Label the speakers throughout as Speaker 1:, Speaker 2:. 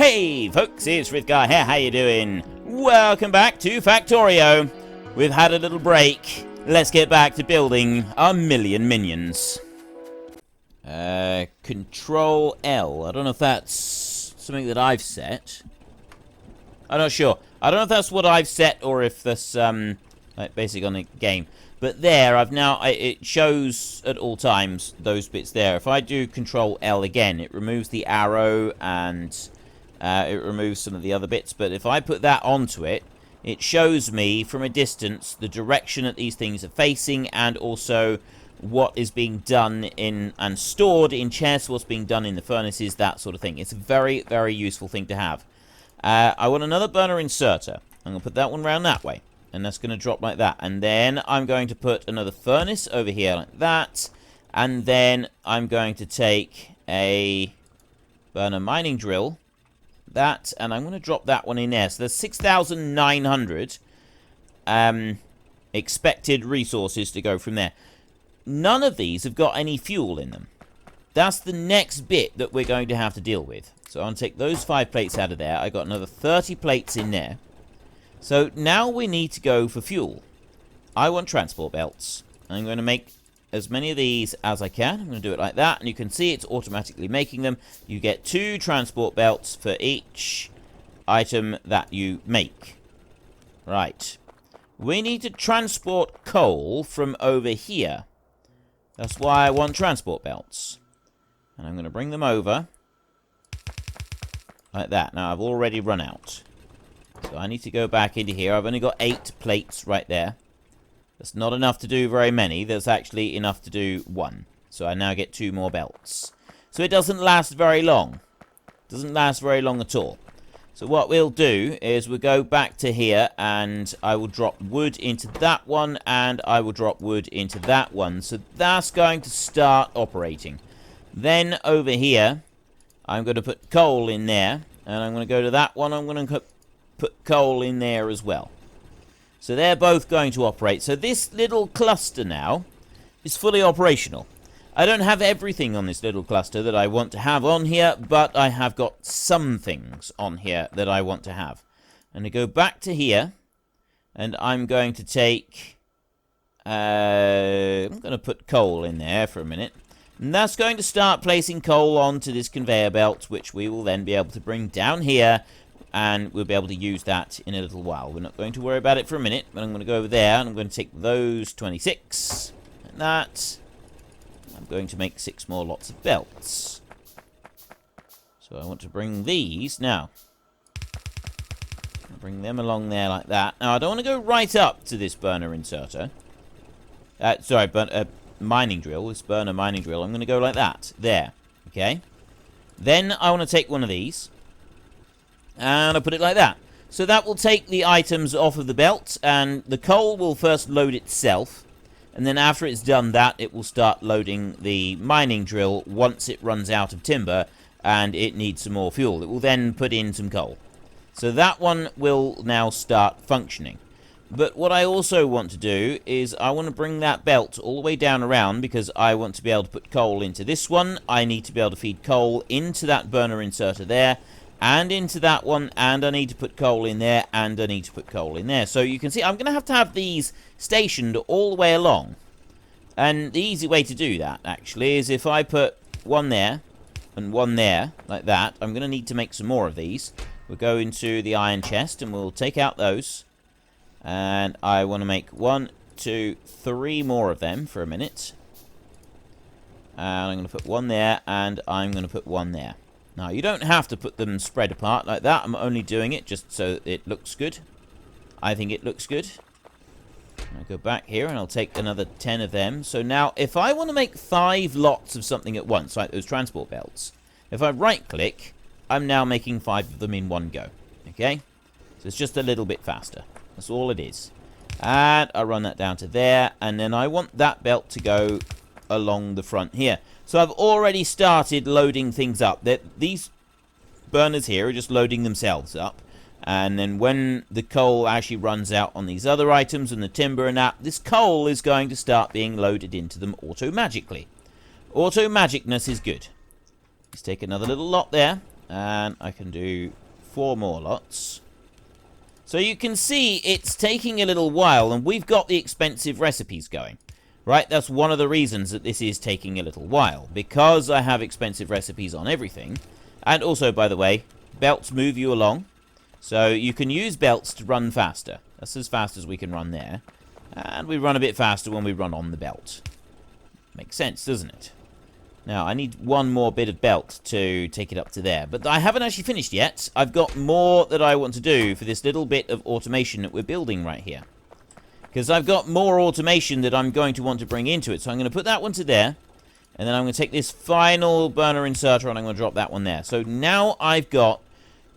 Speaker 1: Hey folks, it's Frithgar here, how you doing? Welcome back to Factorio. We've had a little break. Let's get back to building our million minions. Control L. I don't know if that's something that I've set. I'm not sure. I don't know if that's what I've set or if that's like basically on the game. But there, it shows at all times those bits there. If I do Control L again, it removes the arrow and it removes some of the other bits. But if I put that onto it, it shows me from a distance the direction that these things are facing and also what is being done in and stored in chests, what's being done in the furnaces, that sort of thing. It's a very, very useful thing to have. I want another burner inserter. I'm going to put that one around that way. And that's going to drop like that. And then I'm going to put another furnace over here like that. And then I'm going to take a burner mining drill. That. And I'm going to drop that one in there. So there's 6,900 expected resources to go from there. None of these have got any fuel in them. That's the next bit that we're going to have to deal with. So I'm going to take those 5 plates out of there. I got another 30 plates in there. So now we need to go for fuel. I want transport belts. I'm going to make as many of these as I can. I'm going to do it like that. And you can see it's automatically making them. You get 2 transport belts for each item that you make. Right. We need to transport coal from over here. That's why I want transport belts. And I'm going to bring them over. Like that. Now I've already run out. So I need to go back into here. I've only got 8 plates right there. That's not enough to do very many. There's actually enough to do 1. So I now get 2 more belts. So it doesn't last very long. It doesn't last very long at all. So what we'll do is we'll go back to here and I will drop wood into that one and I will drop wood into that one. So that's going to start operating. Then over here, I'm going to put coal in there. And I'm going to go to that one. I'm going to put coal in there as well. So they're both going to operate. So this little cluster now is fully operational. I don't have everything on this little cluster that I want to have on here, but I have got some things on here that I want to have. I'm going to go back to here, and I'm going to take... I'm going to put coal in there for a minute. And that's going to start placing coal onto this conveyor belt, which we will then be able to bring down here. And we'll be able to use that in a little while. We're not going to worry about it for a minute. But I'm going to go over there. And I'm going to take those 26. And that. I'm going to make 6 more lots of belts. So I want to bring these. Now. I'll bring them along there like that. Now I don't want to go right up to this burner inserter. Mining drill. This burner mining drill. I'm going to go like that. There. Okay. Then I want to take one of these. And I put it like that. So that will take the items off of the belt. And the coal will first load itself. And then after it's done that, it will start loading the mining drill once it runs out of timber. And it needs some more fuel. It will then put in some coal. So that one will now start functioning. But what I also want to do is I want to bring that belt all the way down around. Because I want to be able to put coal into this one. I need to be able to feed coal into that burner inserter there. And into that one, and I need to put coal in there, and I need to put coal in there. So you can see I'm going to have these stationed all the way along. And the easy way to do that, actually, is if I put one there, and one there, like that, I'm going to need to make some more of these. We'll go into the iron chest, and we'll take out those. And I want to make 1, 2, 3 more of them for a minute. And I'm going to put one there, and I'm going to put one there. Now, you don't have to put them spread apart like that. I'm only doing it just so it looks good. I think it looks good. I'll go back here and I'll take another 10 of them. So now, if I want to make 5 lots of something at once, like those transport belts, if I right-click, I'm now making 5 of them in one go. Okay? So it's just a little bit faster. That's all it is. And I run that down to there. And then I want that belt to go along the front here. So I've already started loading things up. These burners here are just loading themselves up. And then when the coal actually runs out on these other items and the timber and that, this coal is going to start being loaded into them automagically. Automagicness is good. Let's take another little lot there. And I can do 4 more lots. So you can see it's taking a little while, and we've got the expensive recipes going. Right, that's one of the reasons that this is taking a little while. Because I have expensive recipes on everything. And also, by the way, belts move you along. So you can use belts to run faster. That's as fast as we can run there. And we run a bit faster when we run on the belt. Makes sense, doesn't it? Now, I need one more bit of belt to take it up to there. But I haven't actually finished yet. I've got more that I want to do for this little bit of automation that we're building right here. Because I've got more automation that I'm going to want to bring into it. So I'm going to put that one to there. And then I'm going to take this final burner inserter and I'm going to drop that one there. So now I've got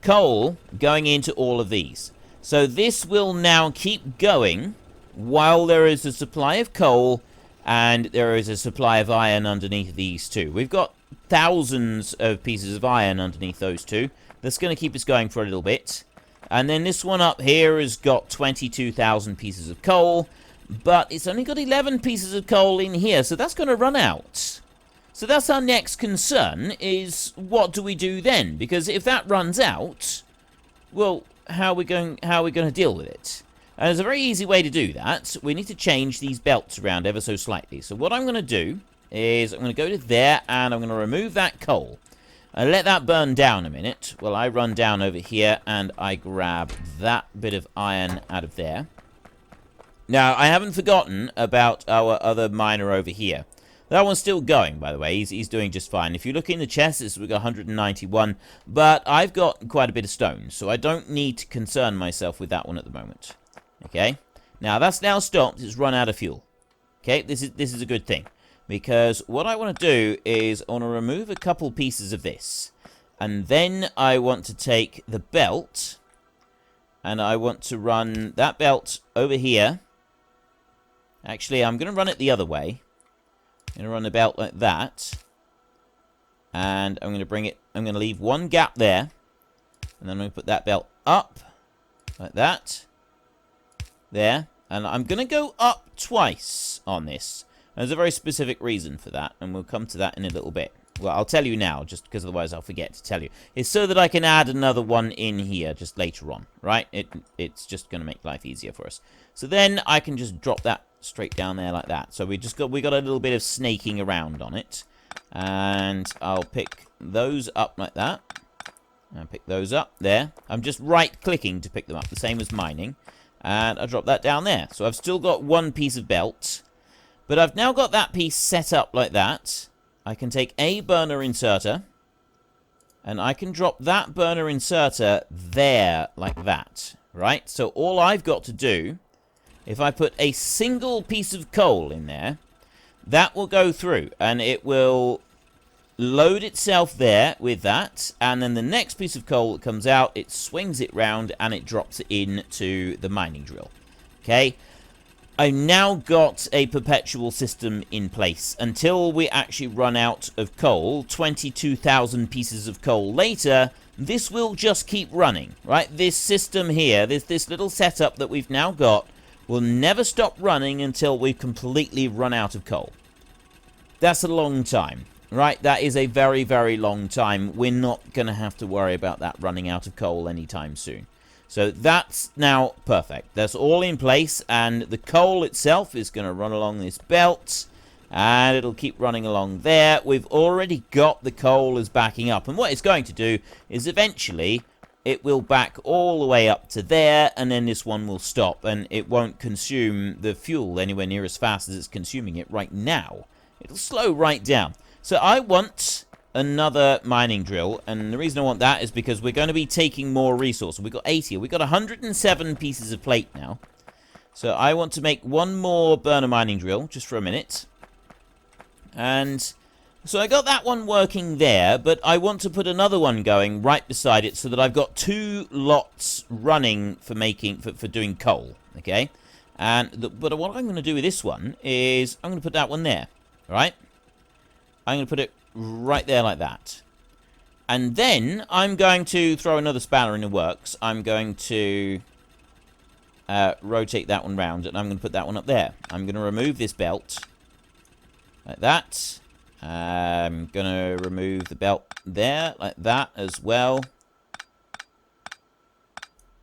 Speaker 1: coal going into all of these. So this will now keep going while there is a supply of coal and there is a supply of iron underneath these two. We've got thousands of pieces of iron underneath those two. That's going to keep us going for a little bit. And then this one up here has got 22,000 pieces of coal, but it's only got 11 pieces of coal in here, so that's going to run out. So that's our next concern, is what do we do then? Because if that runs out, well, how are we going to deal with it? And there's a very easy way to do that. We need to change these belts around ever so slightly. So what I'm going to do is I'm going to go to there, and I'm going to remove that coal. And let that burn down a minute while I run down over here and I grab that bit of iron out of there. Now, I haven't forgotten about our other miner over here. That one's still going, by the way. He's doing just fine. If you look in the chest, we've got 191, but I've got quite a bit of stone, so I don't need to concern myself with that one at the moment. Okay? Now, that's now stopped. It's run out of fuel. Okay? This is a good thing. Because what I want to do is I want to remove a couple pieces of this. And then I want to take the belt. And I want to run that belt over here. Actually, I'm going to run it the other way. I'm going to run the belt like that. And I'm going to bring it... I'm going to leave one gap there. And then I'm going to put that belt up. Like that. There. And I'm going to go up twice on this. There's a very specific reason for that, and we'll come to that in a little bit. Well, I'll tell you now, just because otherwise I'll forget to tell you. It's so that I can add another one in here just later on, right? It's just going to make life easier for us. So then I can just drop that straight down there like that. So we got a little bit of snaking around on it. And I'll pick those up like that. And pick those up there. I'm just right-clicking to pick them up, the same as mining. And I'll drop that down there. So I've still got one piece of belt. But I've now got that piece set up like that. I can take a burner inserter. And I can drop that burner inserter there like that. Right? So all I've got to do, if I put a single piece of coal in there, that will go through. And it will load itself there with that. And then the next piece of coal that comes out, it swings it round and it drops it into the mining drill. Okay? I've now got a perpetual system in place until we actually run out of coal. 22,000 pieces of coal later, this will just keep running, right? This system here, this little setup that we've now got, will never stop running until we've completely run out of coal. That's a long time, right? That is a very, very long time. We're not going to have to worry about that running out of coal anytime soon. So that's now perfect. That's all in place, and the coal itself is going to run along this belt, and it'll keep running along there. We've already got the coal as backing up, and what it's going to do is eventually it will back all the way up to there, and then this one will stop, and it won't consume the fuel anywhere near as fast as it's consuming it right now. It'll slow right down. So I want another mining drill, and the reason I want that is because we're going to be taking more resources. We've got 80 here. We've got 107 pieces of plate now. So I want to make one more burner mining drill, just for a minute. And so I got that one working there, but I want to put another one going right beside it so that I've got 2 lots running for doing coal, okay? But what I'm going to do with this one is I'm going to put that one there, right? I'm going to put it right there like that. And then I'm going to throw another spanner in the works. I'm going to rotate that one round, and I'm going to put that one up there. I'm going to remove this belt like that. I'm gonna remove the belt there, like that as well.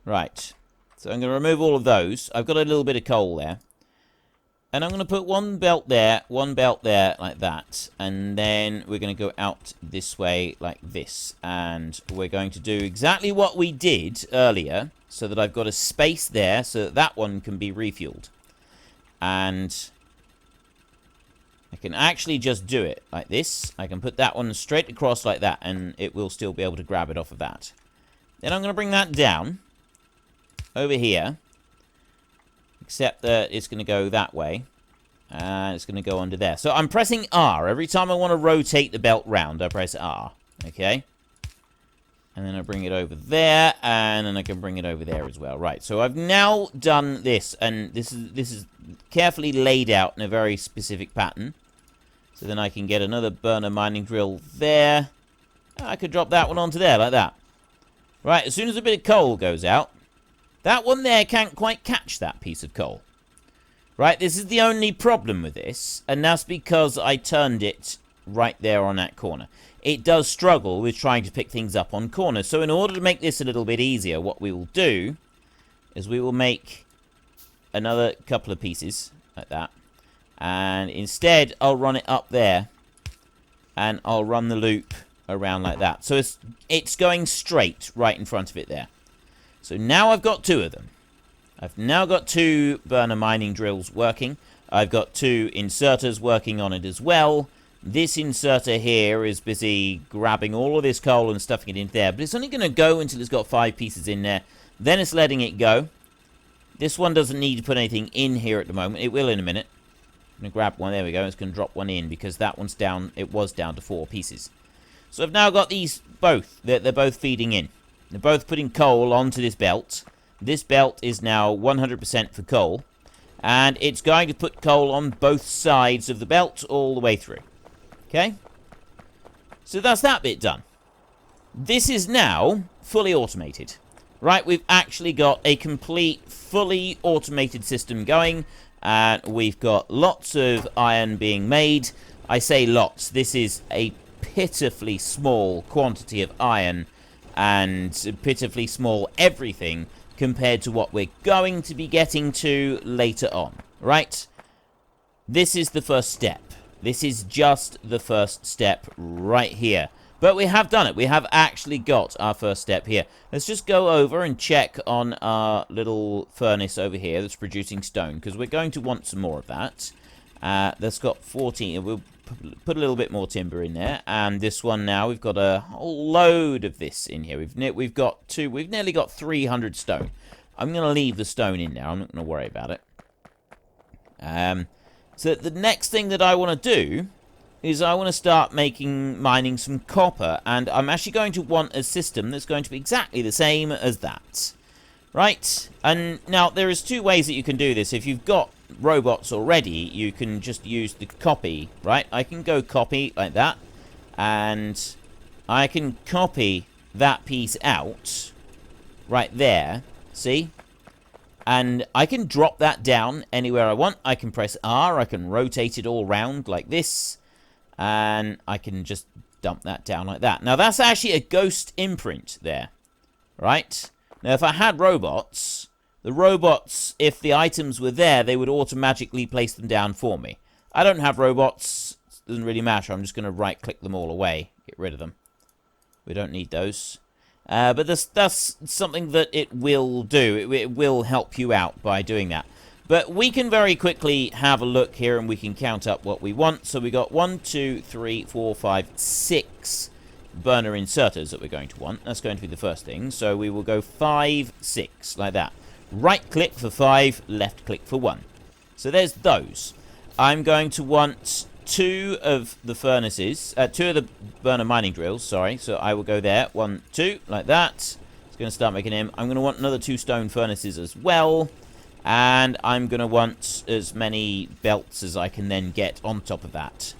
Speaker 1: Right. So I'm gonna remove all of those. I've got a little bit of coal there. And I'm going to put one belt there, like that. And then we're going to go out this way, like this. And we're going to do exactly what we did earlier, so that I've got a space there, so that that one can be refueled. And I can actually just do it like this. I can put that one straight across like that, and it will still be able to grab it off of that. Then I'm going to bring that down over here. Except that it's going to go that way. And it's going to go under there. So I'm pressing R. Every time I want to rotate the belt round, I press R. Okay? And then I bring it over there. And then I can bring it over there as well. Right. So I've now done this. And this is carefully laid out in a very specific pattern. So then I can get another burner mining drill there. I could drop that one onto there like that. Right. As soon as a bit of coal goes out, that one there can't quite catch that piece of coal. Right, this is the only problem with this, and that's because I turned it right there on that corner. It does struggle with trying to pick things up on corners, so in order to make this a little bit easier, what we will do is we will make another couple of pieces like that, and instead I'll run it up there, and I'll run the loop around like that. So it's going straight right in front of it there. So now I've got two of them. I've now got two burner mining drills working. I've got two inserters working on it as well. This inserter here is busy grabbing all of this coal and stuffing it in there. But it's only going to go until it's got 5 pieces in there. Then it's letting it go. This one doesn't need to put anything in here at the moment. It will in a minute. I'm going to grab one. There we go. It's going to drop one in because that one's down. It was down to 4 pieces. So I've now got these both. They're both feeding in. They're both putting coal onto this belt. This belt is now 100% for coal. And it's going to put coal on both sides of the belt all the way through. Okay? So that's that bit done. This is now fully automated. Right? We've actually got a complete, fully automated system going. And we've got lots of iron being made. I say lots. This is a pitifully small quantity of iron and pitifully small everything compared to what we're going to be getting to later on, right? This is the first step. This is just the first step right here. But we have done it. We have actually got our first step here. Let's just go over and check on our little furnace over here that's producing stone, because we're going to want some more of that. That's got 14. We'll put a little bit more timber in there, and this one now we've got a whole load of this in here. We've nearly got 300 stone. I'm going to leave the stone in there. I'm not going to worry about it. So the next thing that I want to do is I want to start mining some copper, and I'm actually going to want a system that's going to be exactly the same as that. Right? And now there is 2 ways that you can do this. If you've got robots already, you can just use the copy, right? I can go copy like that, and I can copy that piece out right there, see? And I can drop that down anywhere I want. I can press R, I can rotate it all round like this, and I can just dump that down like that. Now that's actually a ghost imprint there, right? Now if I had robots, the robots, if the items were there, they would automatically place them down for me. I don't have robots. It doesn't really matter. I'm just going to right-click them all away. Get rid of them. We don't need those. But that's something that it will do. It will help you out by doing that. But we can very quickly have a look here, and we can count up what we want. So we got 1, 2, 3, 4, 5, 6 burner inserters that we're going to want. That's going to be the first thing. So we will go 5, 6, like that. Right click for 5, left click for 1. So there's those. I'm going to want 2 of the furnaces, 2 of the burner mining drills, sorry. So I will go there, 1, 2, like that. It's going to start making him. I'm going to want another 2 stone furnaces as well. And I'm going to want as many belts as I can then get on top of that.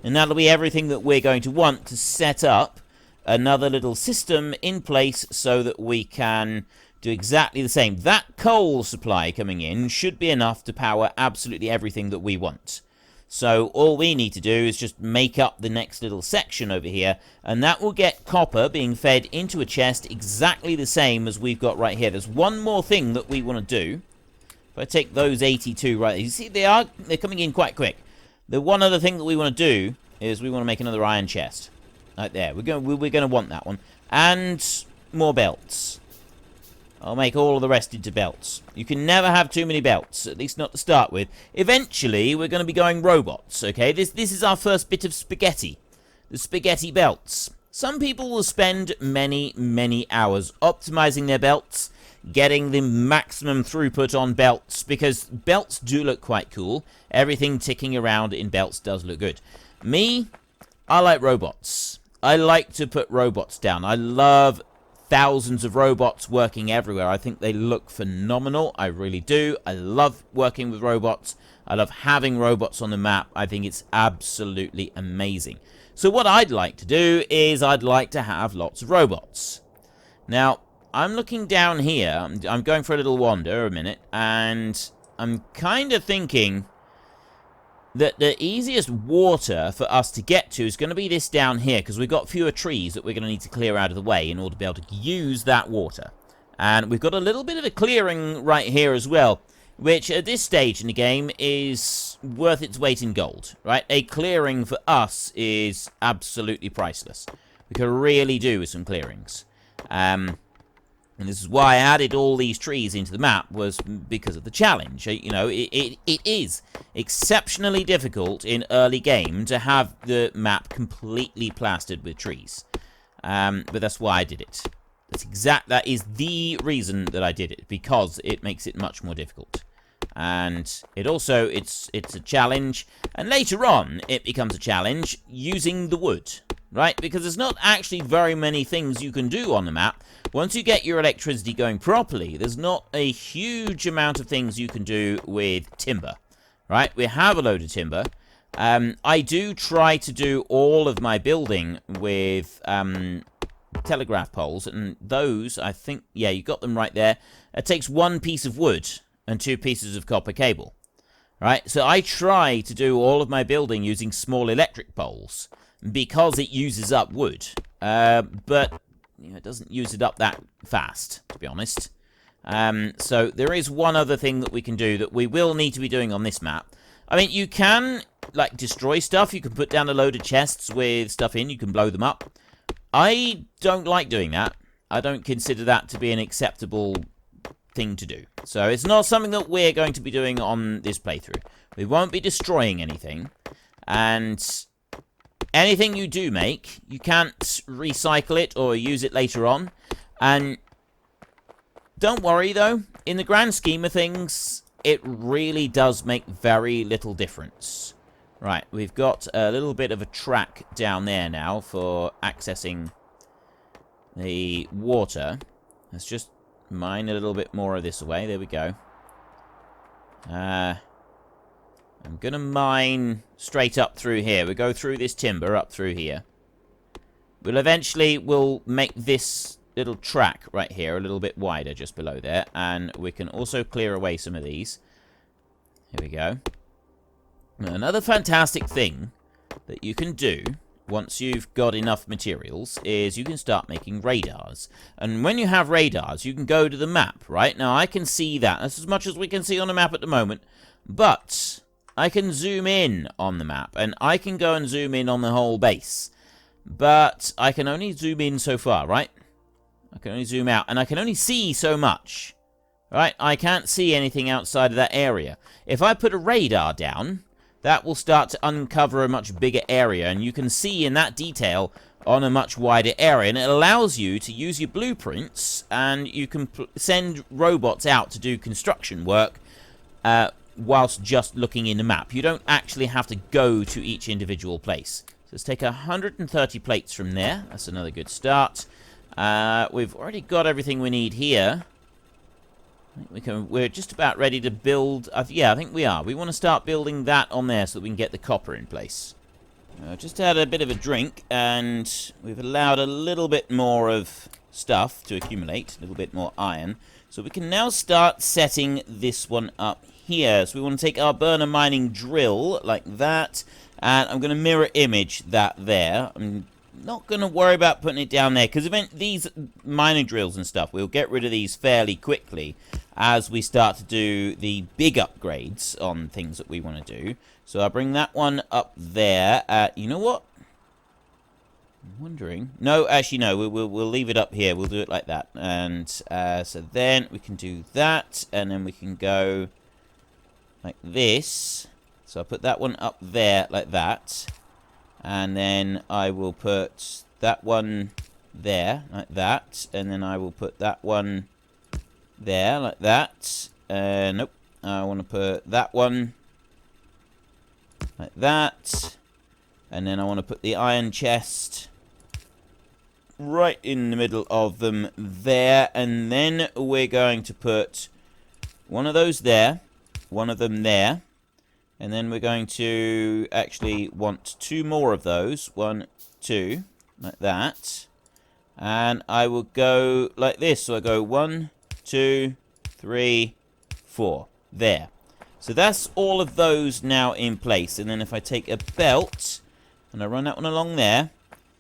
Speaker 1: And that'll be everything that we're going to want to set up another little system in place so that we can do exactly the same. That coal supply coming in should be enough to power absolutely everything that we want. So all we need to do is just make up the next little section over here, and that will get copper being fed into a chest exactly the same as we've got right here. There's one more thing that we want to do. If I take those 82 right there, you see they're coming in quite quick. The one other thing that we want to do is we want to make another iron chest. Right there. We're going to want that one. And more belts. I'll make all of the rest into belts. You can never have too many belts, at least not to start with. Eventually, we're going to be going robots, okay? This is our first bit of spaghetti. The spaghetti belts. Some people will spend many, many hours optimizing their belts, getting the maximum throughput on belts, because belts do look quite cool. Everything ticking around in belts does look good. Me, I like robots. I like to put robots down. I love thousands of robots working everywhere. I think they look phenomenal. I really do. I love working with robots. I love having robots on the map. I think it's absolutely amazing. So what I'd like to do is I'd like to have lots of robots. Now, I'm looking down here. I'm going for a little wander a minute, and I'm kind of thinking that the easiest water for us to get to is going to be this down here, because we've got fewer trees that we're going to need to clear out of the way in order to be able to use that water. And we've got a little bit of a clearing right here as well, which at this stage in the game is worth its weight in gold, right? A clearing for us is absolutely priceless. We could really do with some clearings. And this is why I added all these trees into the map, was because of the challenge. You know, it is exceptionally difficult in early game to have the map completely plastered with trees. But that's why I did it. That is the reason that I did it, because it makes it much more difficult. And it also, it's a challenge, and later on it becomes a challenge using the wood. Right? Because there's not actually very many things you can do on the map. Once you get your electricity going properly, there's not a huge amount of things you can do with timber. Right? We have a load of timber. I do try to do all of my building with telegraph poles, and those, I think, yeah, you got them right there. It takes 1 piece of wood and 2 pieces of copper cable. Right? So I try to do all of my building using small electric poles, because it uses up wood, but you know, it doesn't use it up that fast, to be honest. So there is one other thing that we can do that we will need to be doing on this map. I mean, you can, like, destroy stuff. You can put down a load of chests with stuff in. You can blow them up. I don't like doing that. I don't consider that to be an acceptable thing to do. So it's not something that we're going to be doing on this playthrough. We won't be destroying anything, and anything you do make, you can't recycle it or use it later on. And don't worry, though. In the grand scheme of things, it really does make very little difference. Right, we've got a little bit of a track down there now for accessing the water. Let's just mine a little bit more of this away. There we go. I'm going to mine straight up through here. We'll go through this timber up through here. We'll make this little track right here a little bit wider just below there. And we can also clear away some of these. Here we go. Another fantastic thing that you can do once you've got enough materials is you can start making radars. And when you have radars, you can go to the map, right? Now, I can see that. That's as much as we can see on the map at the moment. But I can zoom in on the map, and I can go and zoom in on the whole base. But I can only zoom in so far, right? I can only zoom out, and I can only see so much. Right? I can't see anything outside of that area. If I put a radar down, that will start to uncover a much bigger area, and you can see in that detail on a much wider area, and it allows you to use your blueprints, and you can send robots out to do construction work whilst just looking in the map. You don't actually have to go to each individual place. So let's take 130 plates from there. That's another good start. We've already got everything we need here. We're just about ready to build. Yeah, I think we are. We want to start building that on there so that we can get the copper in place. Just had a bit of a drink, and we've allowed a little bit more of stuff to accumulate, a little bit more iron. So we can now start setting this one up here. So we want to take our burner mining drill like that. And I'm going to mirror image that there. I'm not going to worry about putting it down there, because these mining drills and stuff, we'll get rid of these fairly quickly as we start to do the big upgrades on things that we want to do. So I'll bring that one up there. You know what? I'm wondering. No, actually, no. We'll leave it up here. We'll do it like that. And so then we can do that, and then we can go like this. So I'll put that one up there like that. And then I will put that one there like that. And then I will put that one there like that. Nope. I want to put that one like that. And then I want to put the iron chest right in the middle of them there. And then we're going to put one of those there. One of them there. And then we're going to actually want 2 more of those. 1, 2, like that. And I will go like this. So I go 1, 2, 3, 4. There. So that's all of those now in place. And then if I take a belt and I run that one along there,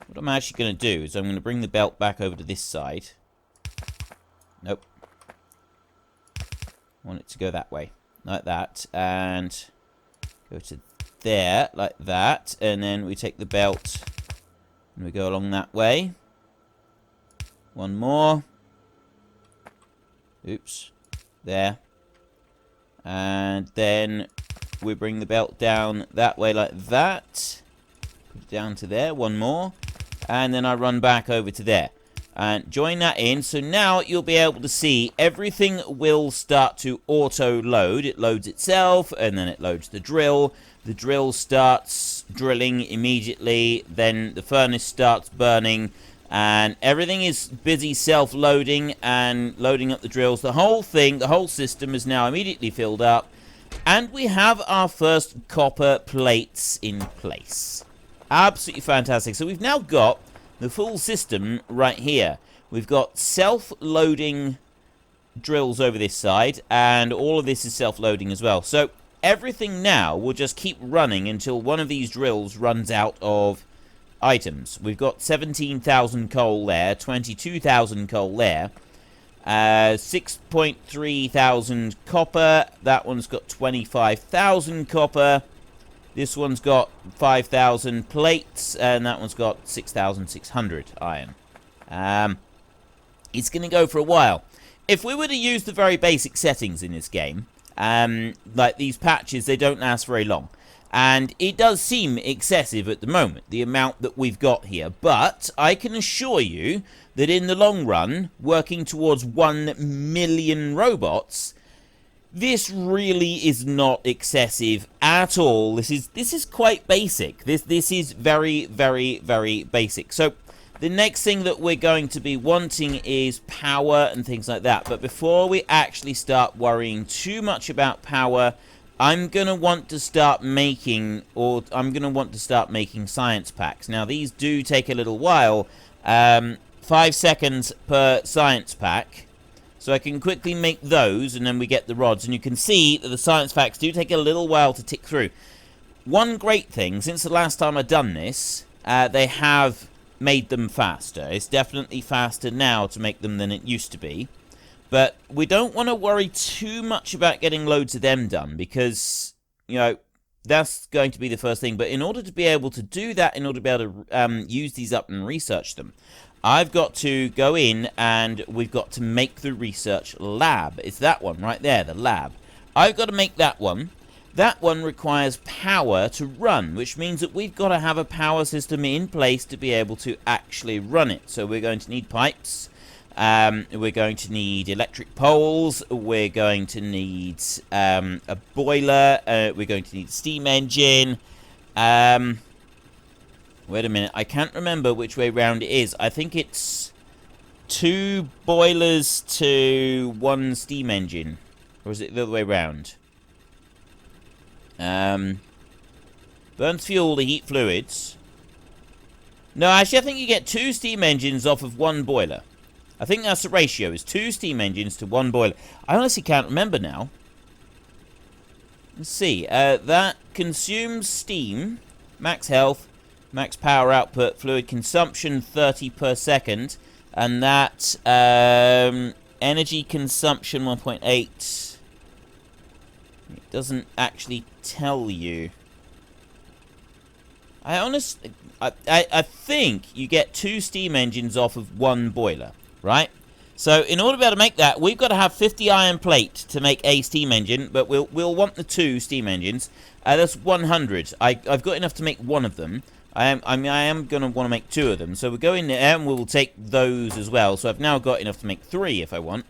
Speaker 1: what I'm actually going to do is I'm going to bring the belt back over to this side. Nope. I want it to go that way. Like that. And go to there, like that, and then we take the belt and we go along that way. One more. Oops. There. And then we bring the belt down that way like that. Put it down to there. One more. And then I run back over to there. And join that in. So now you'll be able to see everything will start to auto-load. It loads itself, and then it loads the drill. The drill starts drilling immediately. Then the furnace starts burning. And everything is busy self-loading and loading up the drills. The whole thing, the whole system is now immediately filled up. And we have our first copper plates in place. Absolutely fantastic. So we've now got the full system right here. We've got self-loading drills over this side, and all of this is self-loading as well. So everything now will just keep running until one of these drills runs out of items. We've got 17,000 coal there, 22,000 coal there, 6.3 thousand copper. That one's got 25,000 copper. This one's got 5,000 plates, and that one's got 6,600 iron. It's going to go for a while. If we were to use the very basic settings in this game, like these patches, they don't last very long. And it does seem excessive at the moment, the amount that we've got here. But I can assure you that in the long run, working towards 1 million robots, this really is not excessive at all. This is quite basic. This is very, very, very basic. So the next thing that we're going to be wanting is power and things like that. But before we actually start worrying too much about power, I'm going to want to start making science packs. Now these do take a little while. 5 seconds per science pack. So I can quickly make those, and then we get the rods. And you can see that the science packs do take a little while to tick through. One great thing, since the last time I've done this, they have made them faster. It's definitely faster now to make them than it used to be. But we don't want to worry too much about getting loads of them done, because, you know, that's going to be the first thing. But in order to be able to do that, in order to be able to use these up and research them, I've got to go in and we've got to make the research lab. It's that one right there, the lab. I've got to make that one. That one requires power to run, which means that we've got to have a power system in place to be able to actually run it. So we're going to need pipes. We're going to need electric poles. We're going to need a boiler. We're going to need a steam engine. Wait a minute, I can't remember which way round it is. I think it's 2 boilers to 1 steam engine. Or is it the other way round? Burns fuel to heat fluids. No, actually I think you get 2 steam engines off of 1 boiler. I think that's the ratio, is 2 steam engines to 1 boiler. I honestly can't remember now. Let's see. That consumes steam, max health, max power output, fluid consumption 30 per second, and that energy consumption 1.8. It doesn't actually tell you. I think you get 2 steam engines off of 1 boiler, right? So in order to be able to make that, we've got to have 50 iron plate to make a steam engine, but we'll want the 2 steam engines. That's 100. I've got enough to make 1 of them. I am going to want to make 2 of them. So we'll go in there and we'll take those as well. So I've now got enough to make 3 if I want.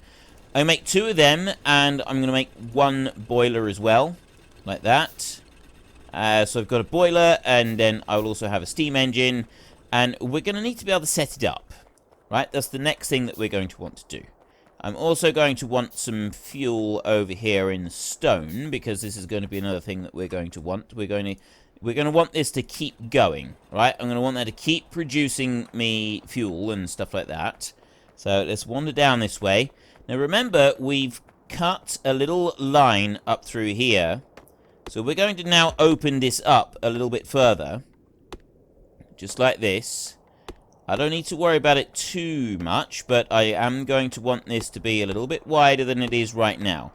Speaker 1: I make 2 of them, and I'm going to make 1 boiler as well, like that. So I've got a boiler, and then I will also have a steam engine, and we're going to need to be able to set it up, right? That's the next thing that we're going to want to do. I'm also going to want some fuel over here in stone, because this is going to be another thing that we're going to want. We're going to want this to keep going, right? I'm going to want that to keep producing me fuel and stuff like that. So let's wander down this way. Now remember, we've cut a little line up through here. So we're going to now open this up a little bit further. Just like this. I don't need to worry about it too much, but I am going to want this to be a little bit wider than it is right now.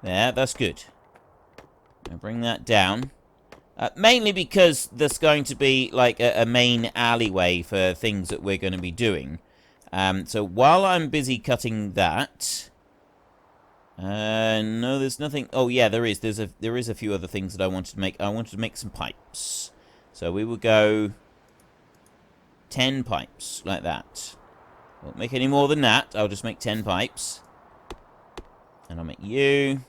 Speaker 1: There, that's good. I'll bring that down. Mainly because there's going to be like a main alleyway for things that we're going to be doing. So while I'm busy cutting that... no, there's nothing... Oh, yeah, there is. There is a few other things that I wanted to make. I wanted to make some pipes. So we will go 10 pipes, like that. Won't make any more than that. I'll just make 10 pipes. And I'll make you.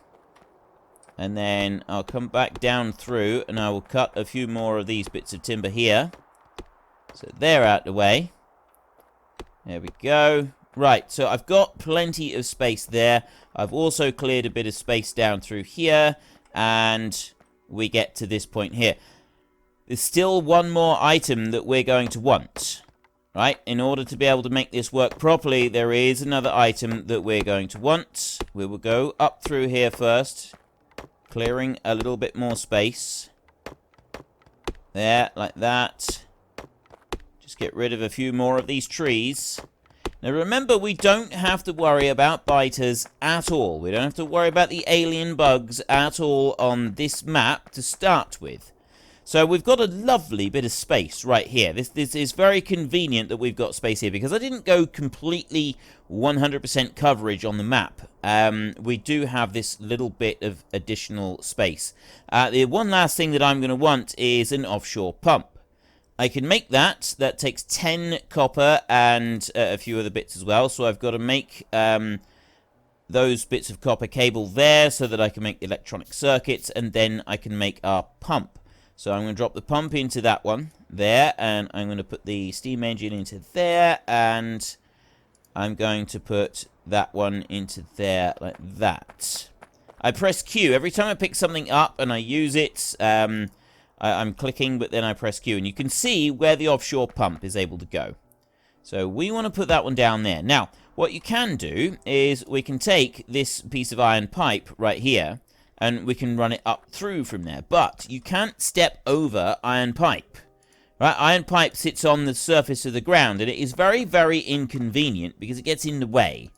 Speaker 1: And then I'll come back down through, and I will cut a few more of these bits of timber here. So they're out the way. There we go. Right, so I've got plenty of space there. I've also cleared a bit of space down through here, and we get to this point here. There's still one more item that we're going to want, right? In order to be able to make this work properly, there is another item that we're going to want. We will go up through here first, clearing a little bit more space. There, like that. Just get rid of a few more of these trees. Now remember, we don't have to worry about biters at all. We don't have to worry about the alien bugs at all on this map to start with. So we've got a lovely bit of space right here. This is very convenient that we've got space here, because I didn't go completely 100% coverage on the map. We do have this little bit of additional space. The one last thing that I'm going to want is an offshore pump. I can make that. That takes 10 copper and a few other bits as well. So I've got to make those bits of copper cable there so that I can make the electronic circuits, and then I can make our pump. So I'm going to drop the pump into that one there, and I'm going to put the steam engine into there, and I'm going to put that one into there like that. I press Q. Every time I pick something up and I use it, I'm clicking, but then I press Q, and you can see where the offshore pump is able to go. So we want to put that one down there. Now, what you can do is we can take this piece of iron pipe right here, and we can run it up through from there. But you can't step over iron pipe. Right? Iron pipe sits on the surface of the ground, and it is very, very inconvenient because it gets in the way.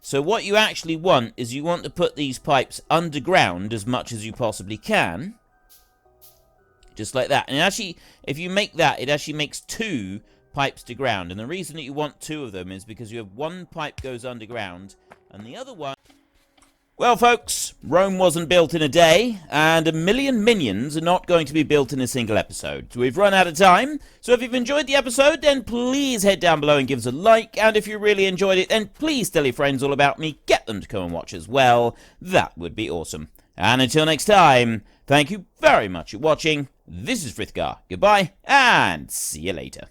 Speaker 1: So what you actually want is you want to put these pipes underground as much as you possibly can. Just like that. And actually, if you make that, it actually makes 2 pipes to ground. And the reason that you want 2 of them is because you have one pipe goes underground, and the other one... Well, folks, Rome wasn't built in a day, and 1 million minions are not going to be built in a single episode. We've run out of time, so if you've enjoyed the episode, then please head down below and give us a like, and if you really enjoyed it, then please tell your friends all about me, get them to come and watch as well. That would be awesome. And until next time, thank you very much for watching. This is Frithgar. Goodbye, and see you later.